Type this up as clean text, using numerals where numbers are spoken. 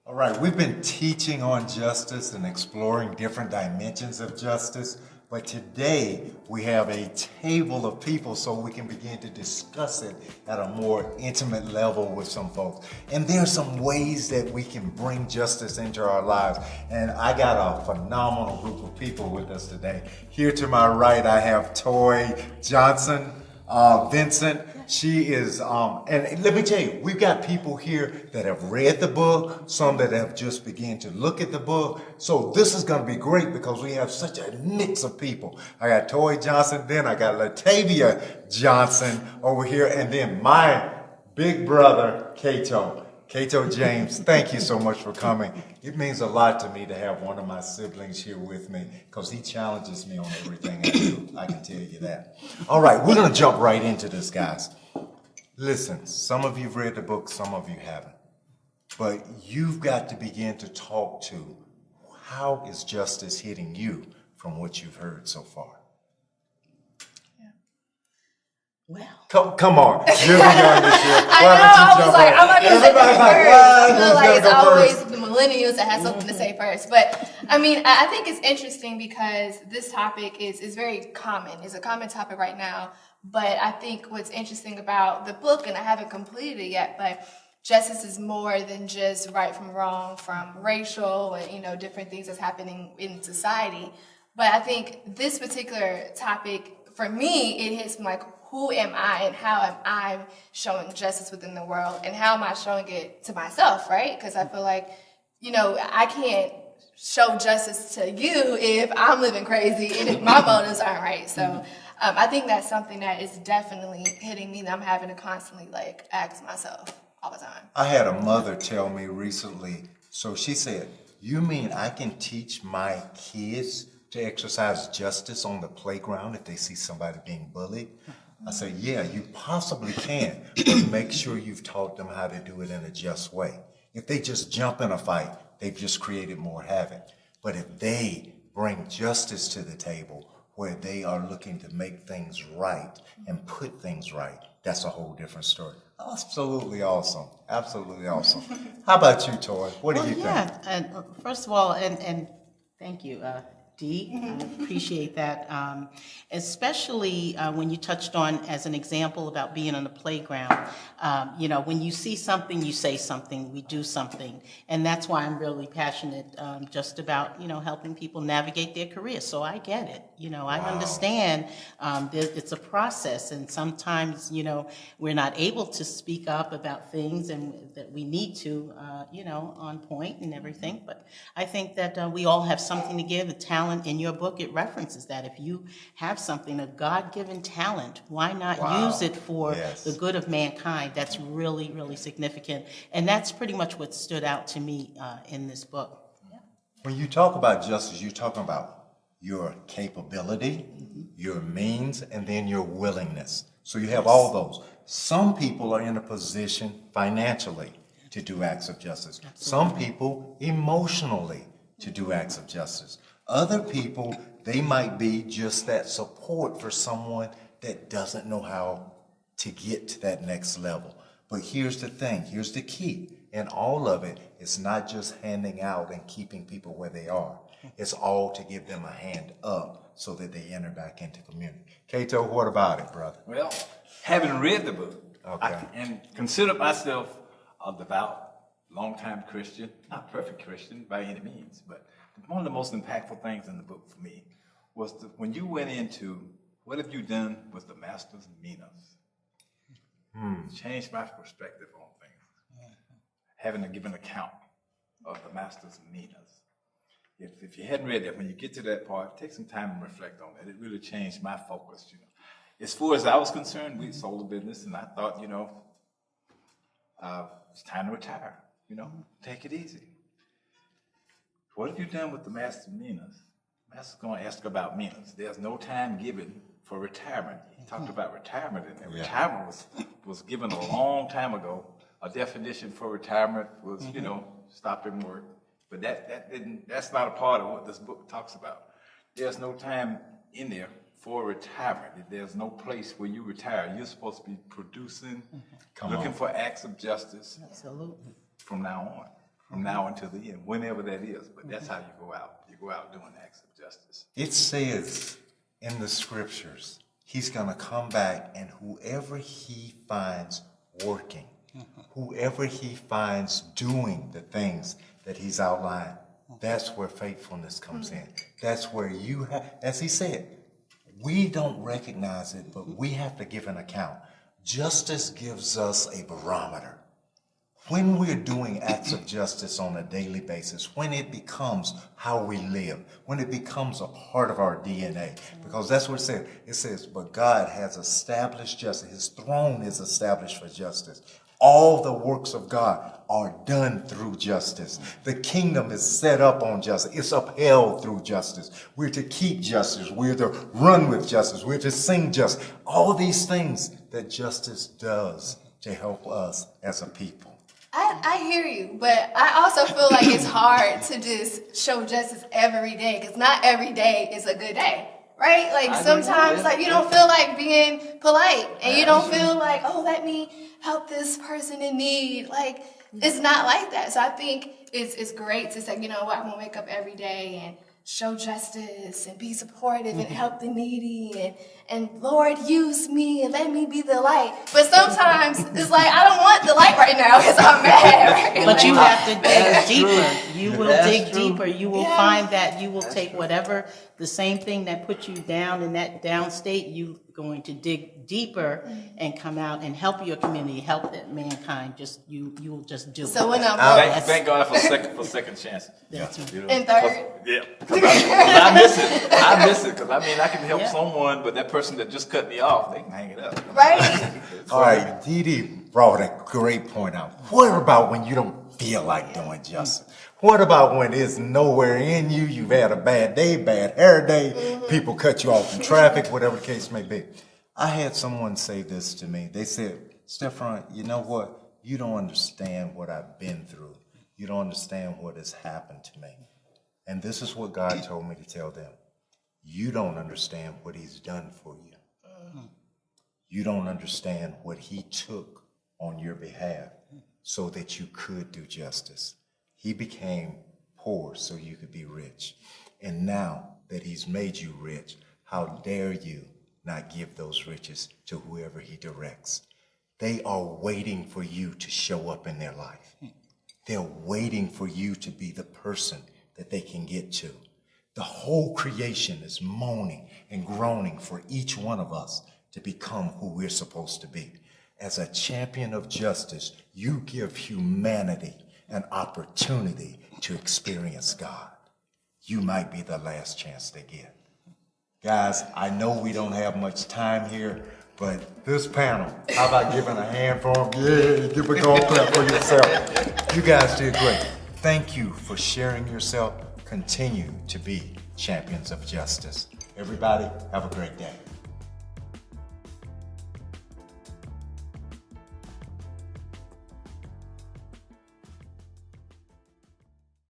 All right, we've been teaching on justice and exploring different dimensions of justice, but today we have a table of people so we can begin to discuss it at a more intimate level with some folks. And there are some ways that we can bring justice into our lives. And I got a phenomenal group of people with us today. Here to my right, I have Toy Johnson, Vincent. She is, and let me tell you, we've got people here that have read the book, some that have just begun to look at the book. So this is going to be great because we have such a mix of people. I got Toy Johnson, then I got Latavia Johnson over here, and then my big brother, Cato. Cato James, thank you so much for coming. It means a lot to me to have one of my siblings here with me because he challenges me on everything I do. I can tell you that. All right, we're going to jump right into this, guys. Listen, some of you've read the book, some of you haven't. But you've got to begin to talk to how is justice hitting you from what you've heard so far? Well, come on. You're the youngest here. I was like, I'm not going to say Everybody's first. like, I feel like who's it's gonna go always first? the millennials that has something to say first. But I mean, I think it's interesting because this topic is very common. It's a common topic right now. But I think what's interesting about the book, and I haven't completed it yet, but justice is more than just right from wrong, from racial and different things that's happening in society. But I think this particular topic, for me, it hits me like, who am I and how am I showing justice within the world and how am I showing it to myself, right? Because I feel like, I can't show justice to you if I'm living crazy and if my motives aren't right. So I think that's something that is definitely hitting me that I'm having to constantly ask myself all the time. I had a mother tell me recently, so she said, you mean I can teach my kids to exercise justice on the playground if they see somebody being bullied? I said, yeah, you possibly can, but make sure you've taught them how to do it in a just way. If they just jump in a fight, they've just created more havoc. But if they bring justice to the table where they are looking to make things right and put things right, that's a whole different story. Absolutely awesome. Absolutely awesome. How about you, Toy? What do you think? yeah. And first of all, and thank you, Dee. I appreciate that, especially when you touched on as an example about being on the playground. When you see something, you say something, we do something, and that's why I'm really passionate just about helping people navigate their career. So I get it. I understand it's a process, and sometimes we're not able to speak up about things and that we need to on point and everything. But I think that we all have something to give. The talent in your book, it references that. If you have something, a God-given talent, why not use it for the good of mankind? That's really, really significant. And that's pretty much what stood out to me in this book. When you talk about justice, you're talking about your capability, your means, and then your willingness. So you have all those. Some people are in a position financially to do acts of justice. Some people emotionally to do acts of justice. Other people, they might be just that support for someone that doesn't know how to get to that next level. But here's the thing, here's the key. In all of it, it's not just handing out and keeping people where they are. It's all to give them a hand up so that they enter back into community. Cato, what about it, brother? Well, having read the book, Okay. and consider myself a devout, longtime Christian, not perfect Christian by any means, but one of the most impactful things in the book for me was when you went into what have you done with the master's minas? It changed my perspective on things. Having to give an account of the master's minas. If you hadn't read that, when you get to that part, take some time and reflect on it. It really changed my focus. As far as I was concerned, we sold the business, and I thought, it's time to retire. Take it easy. What have you done with the master minas? Master's going to ask about minas. There's no time given for retirement. He talked about retirement in there. Yeah. Retirement was given a long time ago. A definition for retirement was, stopping work. But that's not a part of what this book talks about. There's no time in there for retirement. There's no place where you retire. You're supposed to be producing, looking for acts of justice Absolutely. from now on. from now until the end, whenever that is. But that's how you go out. You go out doing acts of justice. It says in the scriptures, he's going to come back, and whoever he finds working, whoever he finds doing the things that he's outlined, that's where faithfulness comes in. That's where you have, as he said, we don't recognize it, but we have to give an account. Justice gives us a barometer. When we're doing acts of justice on a daily basis, when it becomes how we live, when it becomes a part of our DNA, because that's what it says. It says, but God has established justice. His throne is established for justice. All the works of God are done through justice. The kingdom is set up on justice. It's upheld through justice. We're to keep justice. We're to run with justice. We're to sing justice. All these things that justice does to help us as a people. I hear you, but I also feel like it's hard to just show justice every day, because not every day is a good day, right? Like sometimes, like you don't feel like being polite, and you don't feel like, oh, let me help this person in need. Like it's not like that. So I think it's great to say, you know what, I'm gonna wake up every day and show justice and be supportive and help the needy and Lord, use me and let me be the light. But sometimes it's like, I don't want the light right now because I'm mad. Right? But you Like, have to dig deeper. You will dig deeper. You will Yeah. find that you will take whatever, the same thing that put you down in that down state, you going to dig deeper and come out and help your community, help that mankind. Just you will just do it. So when I'm Thank God for second chances. That's right. You know, And third. Yeah, 'cause I miss it. I miss it because I mean I can help Yeah. someone, but that person that just cut me off, they can hang it up. right? All right, Dee Dee brought a great point out. What about when you don't feel like doing justice? What about when it's nowhere in you? You've had a bad day, bad hair day, people cut you off in traffic, whatever the case may be. I had someone say this to me. They said, Stefan, you know what? You don't understand what I've been through. You don't understand what has happened to me. And this is what God told me to tell them. You don't understand what he's done for you. You don't understand what he took on your behalf so that you could do justice. He became poor so you could be rich. And now that he's made you rich, how dare you not give those riches to whoever he directs? They are waiting for you to show up in their life. They're waiting for you to be the person that they can get to. The whole creation is moaning and groaning for each one of us to become who we're supposed to be. As a champion of justice, you give humanity an opportunity to experience God. You might be the last chance they get. Guys, I know we don't have much time here, but this panel, how about giving a hand for them? Yeah, give a golf clap for yourself. You guys did great. Thank you for sharing yourself. Continue to be champions of justice. Everybody, have a great day.